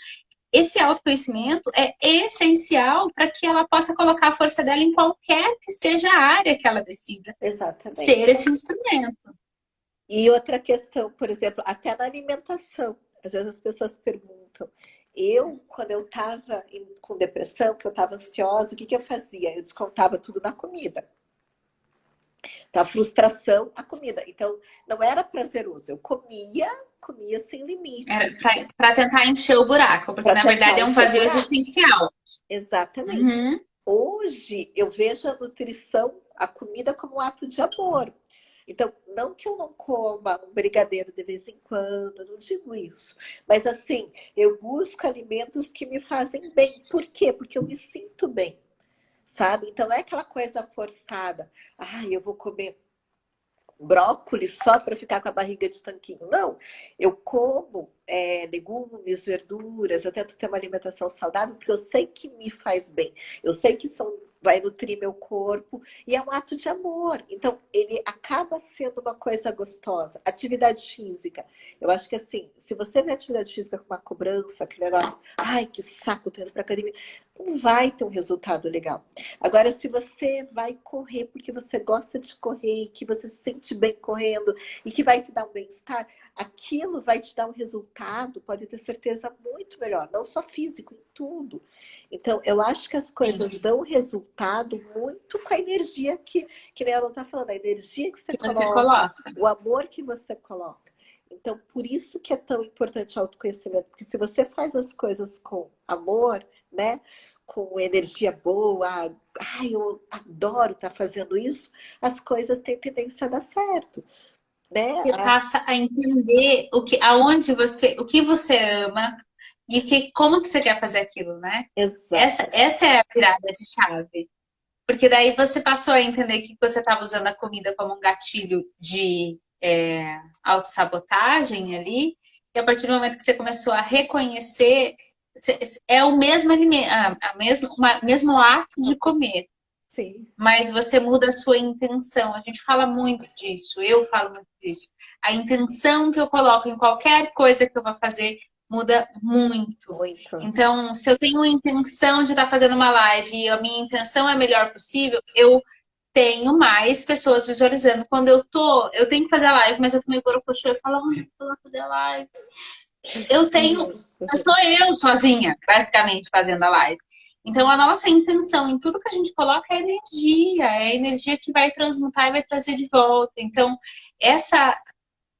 esse autoconhecimento é essencial para que ela possa colocar a força dela em qualquer que seja a área que ela decida Exatamente. ser esse instrumento. E outra questão, por exemplo, até na alimentação. Às vezes as pessoas perguntam. Quando eu estava com depressão, que eu estava ansiosa, o que que eu fazia? Eu descontava tudo na comida. Então, a frustração, a comida. Então, não era prazeroso. Eu comia sem limite, Era para tentar encher o buraco, porque para na verdade tentar é um encher o vazio buraco. existencial. Exatamente. Uhum. Hoje eu vejo a nutrição, a comida como um ato de amor. Então, não que eu não coma um brigadeiro de vez em quando, eu não digo isso. Mas assim, eu busco alimentos que me fazem bem. Por quê? Porque eu me sinto bem, sabe? Então não é aquela coisa forçada. Ah, eu vou comer brócolis só para ficar com a barriga de tanquinho. Não, eu como legumes, verduras, eu tento ter uma alimentação saudável, porque eu sei que me faz bem. Eu sei que vai nutrir meu corpo e é um ato de amor. Então, ele acaba sendo uma coisa gostosa. Atividade física. Eu acho que assim, se você vê atividade física com uma cobrança, aquele negócio, ai, que saco, tô indo pra academia, não vai ter um resultado legal. Agora, se você vai correr porque você gosta de correr, que você se sente bem correndo e que vai te dar um bem-estar, aquilo vai te dar um resultado, pode ter certeza, muito melhor, não só físico, em tudo. Então, eu acho que as coisas dão resultado muito com a energia que nem ela está falando, a energia que você Que você coloca, coloca. o amor que você coloca. Então, por isso que é tão importante o autoconhecimento, porque se você faz as coisas com amor, né? Com energia boa, ai, eu adoro estar fazendo isso, as coisas têm tendência a dar certo, né? Você passa a entender o que você ama e como que você quer fazer aquilo, né? Exato. Essa é a virada de chave. Porque daí você passou a entender que você estava usando a comida como um gatilho de autossabotagem ali, e a partir do momento que você começou a reconhecer, é o mesmo alimento, mesmo ato de comer, Sim, mas você muda a sua intenção. A gente fala muito disso, eu falo muito disso. A intenção que eu coloco em qualquer coisa que eu vou fazer muda muito. muito. Então, se eu tenho a intenção de estar fazendo uma live e a minha intenção é a melhor possível, eu tenho mais pessoas visualizando. Quando eu tenho que fazer a live, mas eu tomei borocochô e falo, ai, eu vou fazer a live. Sou eu sozinha, basicamente, fazendo a live. Então, a nossa intenção em tudo que a gente coloca é a energia que vai transmutar e vai trazer de volta. Então, essa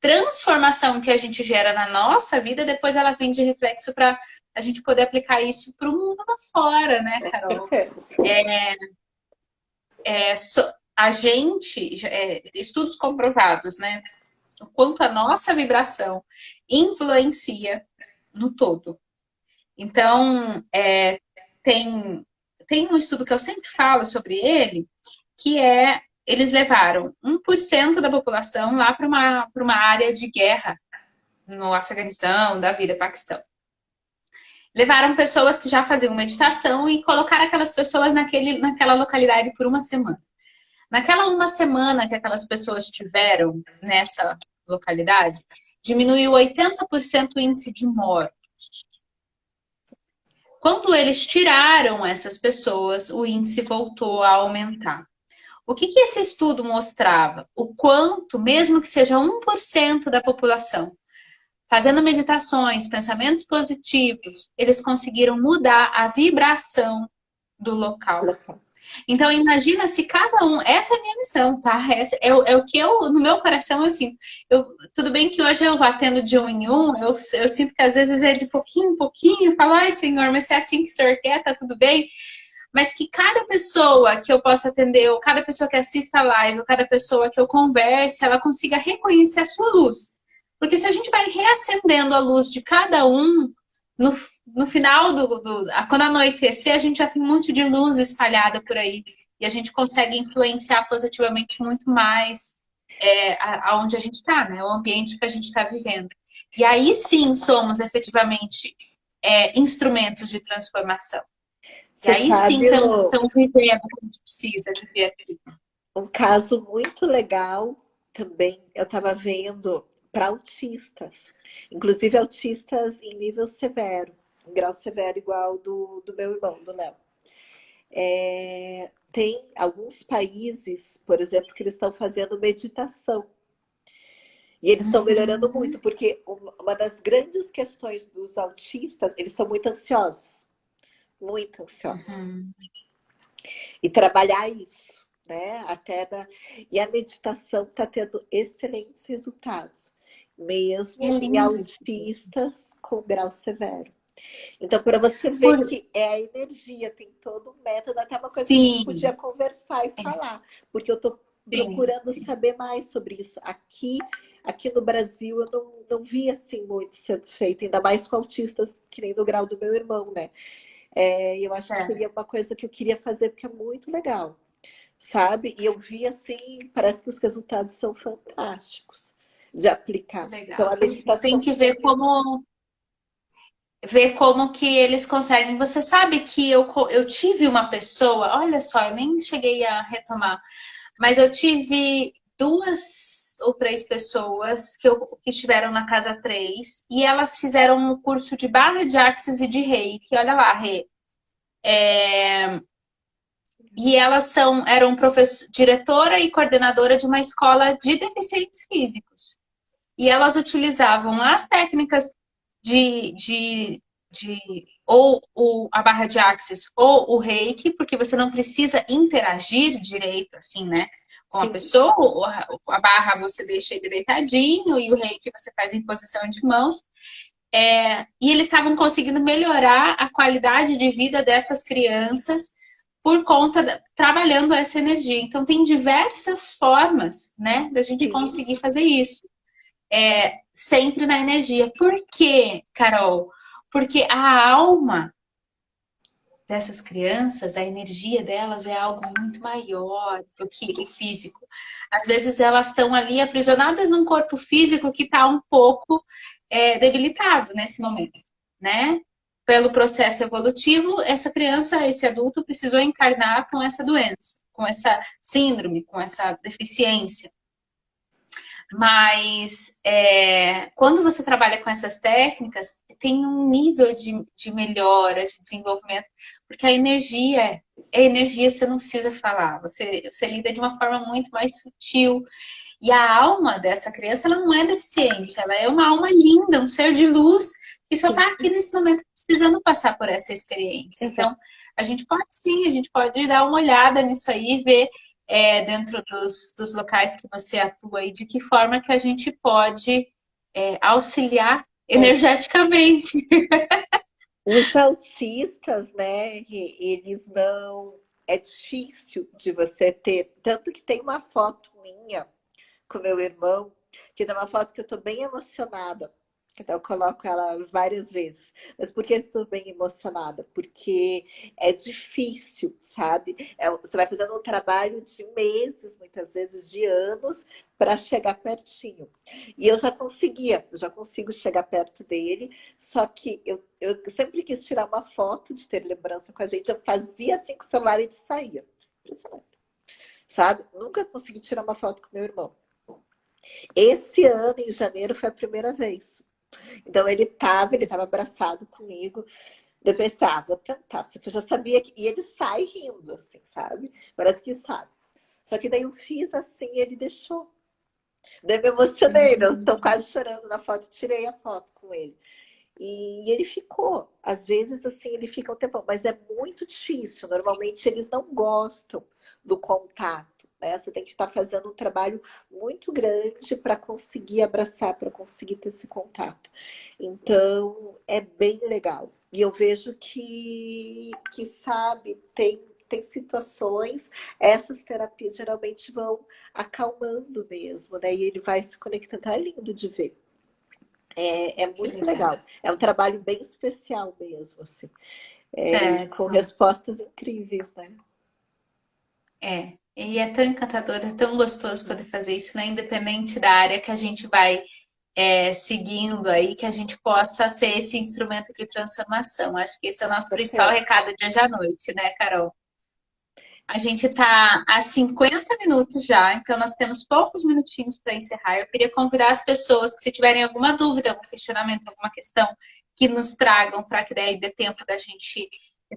transformação que a gente gera na nossa vida, depois ela vem de reflexo para a gente poder aplicar isso para o mundo lá fora, né, Com Carol? certeza. A gente, estudos comprovados, né? O quanto a nossa vibração influencia no todo. Então, tem, tem um estudo que eu sempre falo sobre ele, que eles levaram 1% da população lá para uma área de guerra no Afeganistão, da vida Paquistão. Levaram pessoas que já faziam meditação e colocaram aquelas pessoas naquela localidade por uma semana. Naquela uma semana que aquelas pessoas tiveram nessa localidade, diminuiu 80% o índice de morte. Quando eles tiraram essas pessoas, o índice voltou a aumentar. O que esse estudo mostrava? O quanto, mesmo que seja 1% da população, fazendo meditações, pensamentos positivos, eles conseguiram mudar a vibração do local. Então, imagina se cada um. Essa é a minha missão, tá? Essa é o que no meu coração, eu sinto. Tudo bem que hoje eu vá tendo de um em um, eu sinto que às vezes é de pouquinho em pouquinho. Eu falo, ai, Senhor, mas se é assim que o Senhor quer, tá tudo bem. Mas que cada pessoa que eu possa atender, ou cada pessoa que assista a live, ou cada pessoa que eu converse, ela consiga reconhecer a sua luz. Porque se a gente vai reacendendo a luz de cada um, no, no final quando anoitecer, a gente já tem um monte de luz espalhada por aí. E a gente consegue influenciar positivamente muito mais aonde a gente está, né? O ambiente que a gente está vivendo. E aí sim somos efetivamente instrumentos de transformação. E Você aí sim sabe, estão vivendo o que a gente precisa viver aqui. um caso muito legal também, eu estava vendo para autistas, inclusive autistas em nível severo, em grau severo igual do meu irmão, do Léo. Tem alguns países, por exemplo, que eles estão fazendo meditação. E eles estão melhorando muito, porque uma das grandes questões dos autistas, eles são muito ansiosos. Muito ansiosos. E trabalhar isso, né? E a meditação está tendo excelentes resultados, mesmo em autistas com grau severo. Então, para você ver que é a energia, tem todo um método, até uma coisa que a gente podia conversar e falar, porque eu estou procurando saber mais sobre isso. Aqui no Brasil, eu não vi assim muito sendo feito, ainda mais com autistas, que nem do grau do meu irmão, né? Eu acho que seria uma coisa que eu queria fazer, porque é muito legal. sabe? E eu vi assim, parece que os resultados são fantásticos de aplicar. Então, Legal. a Tem meditação que para mim. ver como que eles conseguem. Você sabe que eu tive uma pessoa, olha só, eu nem cheguei a retomar, mas eu tive duas ou três pessoas que estiveram na casa 3 e elas fizeram um curso de barra de axis e de reiki. Olha lá, Rê. E elas eram diretora e coordenadora de uma escola de deficientes físicos. E elas utilizavam as técnicas de a barra de axis ou o reiki, porque você não precisa interagir direito, assim, né? Com a Sim, pessoa, a barra você deixa ele deitadinho e o reiki você faz em posição de mãos. E eles estavam conseguindo melhorar a qualidade de vida dessas crianças por conta trabalhando essa energia. Então tem diversas formas, né, da gente sim, conseguir fazer isso sempre na energia. Por quê, Carol? Porque a alma dessas crianças, a energia delas é algo muito maior do que o físico. Às vezes elas estão ali aprisionadas num corpo físico que está um pouco debilitado nesse momento, né? Pelo processo evolutivo, essa criança, esse adulto precisou encarnar com essa doença, com essa síndrome, com essa deficiência. Mas quando você trabalha com essas técnicas, tem um nível de melhora, de desenvolvimento, porque a energia é energia, você não precisa falar, você lida de uma forma muito mais sutil. E a alma dessa criança, ela não é deficiente, ela é uma alma linda, um ser de luz que só sim, está aqui nesse momento precisando passar por essa experiência. exato. Então, a gente pode sim, a gente pode dar uma olhada nisso aí e ver dentro dos locais que você atua e de que forma que a gente pode auxiliar É, energeticamente. os autistas, né, eles não. É difícil de você ter. Tanto que tem uma foto minha com meu irmão, que é uma foto que eu tô bem emocionada. Então eu coloco ela várias vezes. Mas por que eu tô bem emocionada? Porque é difícil, sabe? Você vai fazendo um trabalho de meses, muitas vezes de anos, para chegar pertinho. E eu já consigo chegar perto dele, só que eu sempre quis tirar uma foto de ter lembrança com a gente. Eu fazia assim com o celular e ele saía. Impressionante. Sabe? Nunca consegui tirar uma foto com meu irmão. Esse ano, em janeiro, foi a primeira vez. Então ele estava abraçado comigo. Eu pensei, vou tentar. Só que eu já sabia que. E ele sai rindo, assim, sabe? Parece que sabe. Só que daí eu fiz assim e ele deixou. Daí eu me emocionei, né? Eu tô quase chorando na foto, tirei a foto com ele. E ele ficou. Às vezes, assim, ele fica um tempão, mas é muito difícil. Normalmente eles não gostam do contato, né? Você tem que estar fazendo um trabalho muito grande para conseguir abraçar, para conseguir ter esse contato. Então, é bem legal. E eu vejo que sabe, tem situações, essas terapias geralmente vão acalmando mesmo, né? E ele vai se conectando. É lindo de ver. É Que muito legal. legal. É um trabalho bem especial mesmo, assim. Com Certo. respostas incríveis, né? E é tão encantador, é tão gostoso poder fazer isso, né? Independente da área que a gente vai seguindo aí, que a gente possa ser esse instrumento de transformação. Acho que esse é o nosso principal Certeza. recado de hoje à noite, né, Carol? A gente está a 50 minutos já, então nós temos poucos minutinhos para encerrar. Eu queria convidar as pessoas que, se tiverem alguma dúvida, algum questionamento, alguma questão, que nos tragam para que daí dê tempo da gente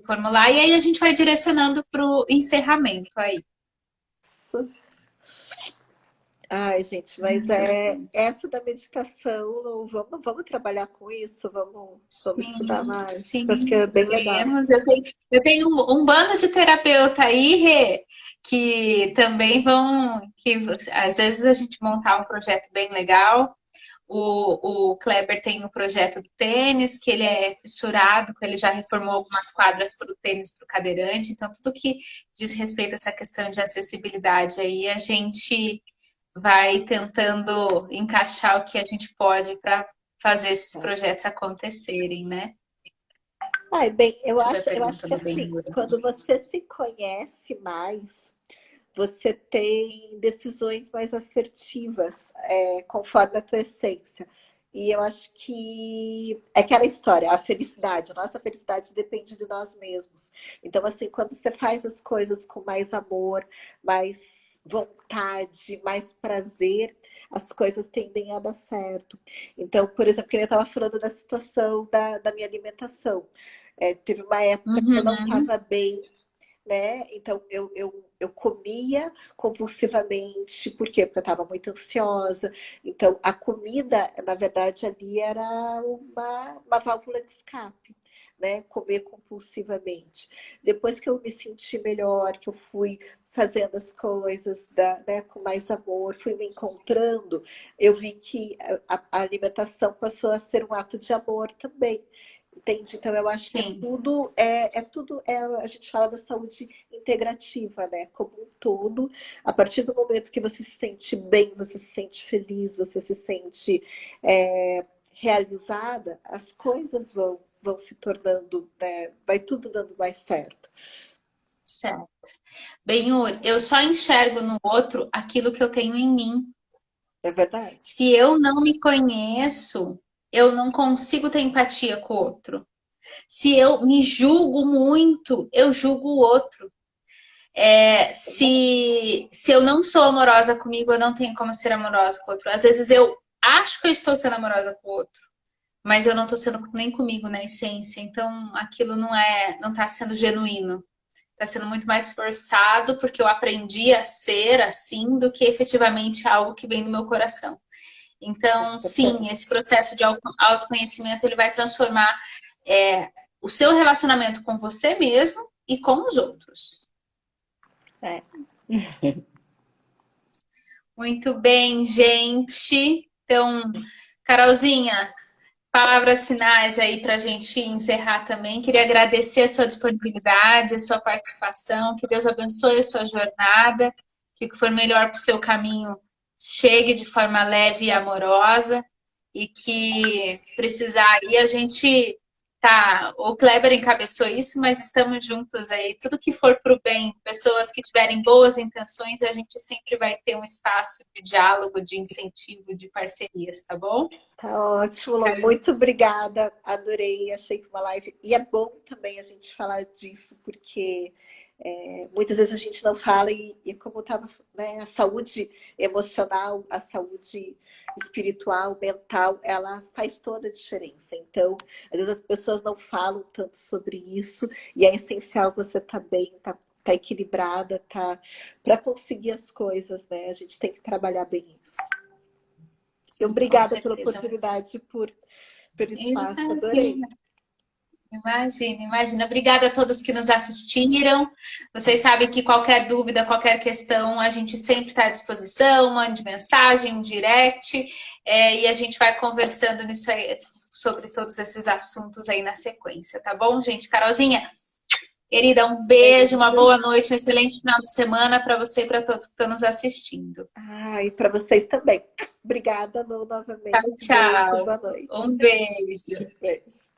formular. E aí a gente vai direcionando para o encerramento aí. Ai, gente, mas essa da meditação, vamos trabalhar com isso, vamos estudar Sim, mais. Eu acho que sim, é bem legal. podemos. Eu tenho um bando de terapeuta aí, Rê, que também que às vezes a gente montar um projeto bem legal. O Kleber tem o projeto do tênis, que ele é fissurado, que ele já reformou algumas quadras para o tênis para o cadeirante. Então, tudo que diz respeito a essa questão de acessibilidade aí, a gente vai tentando encaixar o que a gente pode para fazer esses Tá? projetos acontecerem, né? Ai, bem, eu Deixa eu ver a acho, eu acho pergunta que do assim, Ben-Hur. quando você se conhece mais, você tem decisões mais assertivas, conforme a tua essência. E eu acho que é aquela história, a felicidade, a nossa felicidade depende de nós mesmos. Então, assim, quando você faz as coisas com mais amor, mais vontade, mais prazer, as coisas tendem a dar certo. Então, por exemplo, eu estava falando da situação da minha alimentação. Teve uma época que eu não Uhum. estava bem, né? Então eu comia compulsivamente, por quê? Porque eu estava muito ansiosa. Então a comida, na verdade, ali era uma válvula de escape, né? Comer compulsivamente. Depois que eu me senti melhor, que eu fui fazendo as coisas né, com mais amor, fui me encontrando, eu vi que a alimentação passou a ser um ato de amor também. Entende? Então, eu acho que Sim, a gente fala da saúde integrativa, né? Como um todo. A partir do momento que você se sente bem, você se sente feliz, você se sente realizada, as coisas vão se tornando, né? Vai tudo dando mais certo. certo. Benhur, eu só enxergo no outro aquilo que eu tenho em mim. É verdade. Se eu não me conheço, eu não consigo ter empatia com o outro. Se eu me julgo muito, eu julgo o outro. Se eu não sou amorosa comigo, eu não tenho como ser amorosa com o outro. Às vezes eu acho que eu estou sendo amorosa com o outro, mas eu não estou sendo nem comigo na essência. Então aquilo não está sendo genuíno. Está sendo muito mais forçado porque eu aprendi a ser assim do que efetivamente algo que vem do meu coração. É Então, sim, importante. esse processo de autoconhecimento ele vai transformar o seu relacionamento com você mesmo e com os outros. É. Muito bem, gente. Então, Carolzinha, palavras finais aí para a gente encerrar também. Queria agradecer a sua disponibilidade, a sua participação. Que Deus abençoe a sua jornada. Que o que for melhor para o seu caminho chegue de forma leve e amorosa. E que precisar aí a gente tá. O Kleber encabeçou isso, mas estamos juntos aí. Tudo que for para o bem, pessoas que tiverem boas intenções, a gente sempre vai ter um espaço de diálogo, de incentivo, de parcerias, tá bom? Tá ótimo, Lu. Muito obrigada. Adorei, achei que uma live. E é bom também a gente falar disso, porque muitas vezes a gente não fala, e como estava, né, a saúde emocional, a saúde espiritual, mental, ela faz toda a diferença. Então, às vezes as pessoas não falam tanto sobre isso, e é essencial você estar bem, tá equilibrada, tá para conseguir as coisas, né? A gente tem que trabalhar bem isso. Sim, com Obrigada pela certeza. oportunidade, pelo espaço, adorei. Imagina, imagina, imagina. Obrigada a todos que nos assistiram. Vocês sabem que qualquer dúvida, qualquer questão, a gente sempre está à disposição. Mande mensagem, um direct, e a gente vai conversando nisso aí, sobre todos esses assuntos aí na sequência, tá bom, gente? Carolzinha, querida, um beijo, uma Beijo. boa noite, um excelente final de semana para você e para todos que estão nos assistindo. E para vocês também. Obrigada, Lu, Tchau, novamente. Beijo, tchau. boa noite. Um beijo. Beijo.